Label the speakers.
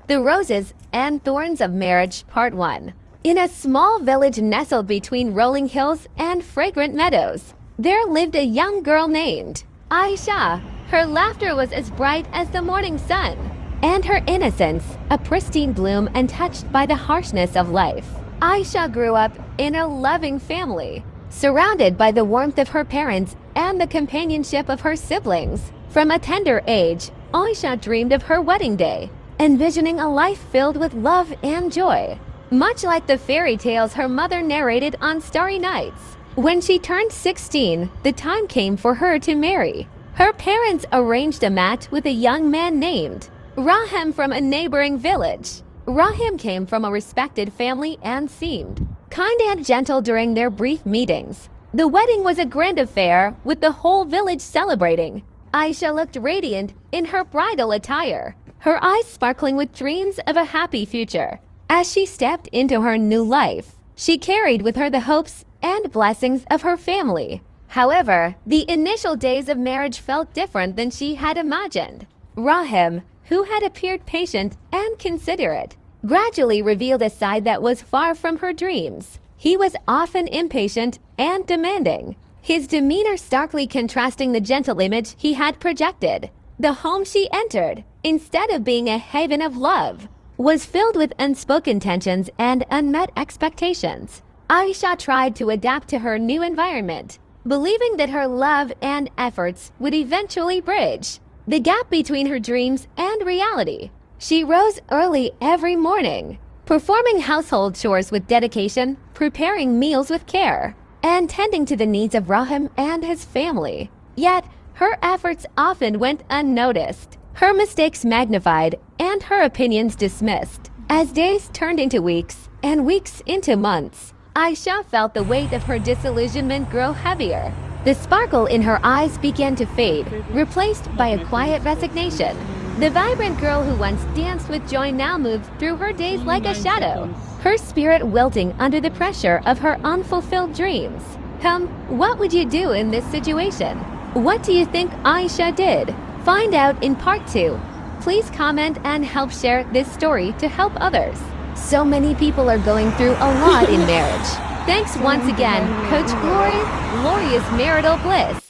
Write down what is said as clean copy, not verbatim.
Speaker 1: The Roses and Thorns of Marriage, Part 1. In a small village nestled between rolling hills and fragrant meadows, there lived a young girl named Aisha. Her laughter was as bright as the morning sun, and her innocence a pristine bloom untouched by the harshness of life. Aisha grew up in a loving family, surrounded by the warmth of her parents and the companionship of her siblings. From a tender age, Aisha dreamed of her wedding day, envisioning a life filled with love and joy, much like the fairy tales her mother narrated on starry nights. When she turned 16, the time came for her to marry. Her parents arranged a match with a young man named Rahim from a neighboring village. Rahim came from a respected family and seemed kind and gentle during their brief meetings. The wedding was a grand affair, with the whole village celebrating. Aisha looked radiant in her bridal attire, her eyes sparkling with dreams of a happy future. As she stepped into her new life, she carried with her the hopes and blessings of her family. However, the initial days of marriage felt different than she had imagined. Rahim, who had appeared patient and considerate, gradually revealed a side that was far from her dreams. He was often impatient and demanding, his demeanor starkly contrasting the gentle image he had projected. The home she entered, instead of being a haven of love, was filled with unspoken tensions and unmet expectations. Aisha tried to adapt to her new environment, believing that her love and efforts would eventually bridge the gap between her dreams and reality. She rose early every morning, performing household chores with dedication, preparing meals with care, and tending to the needs of Rahim and his family. Yet, her efforts often went unnoticed, her mistakes magnified, and her opinions dismissed. As days turned into weeks, and weeks into months, Aisha felt the weight of her disillusionment grow heavier. The sparkle in her eyes began to fade, replaced by a quiet resignation. The vibrant girl who once danced with joy now moved through her days like a shadow, her spirit wilting under the pressure of her unfulfilled dreams. What would you do in this situation? What do you think Aisha did? Find out in Part 2. Please comment and help share this story to help others. So many people are going through a lot in marriage. Thanks once again, Coach Glory, glorious marital bliss.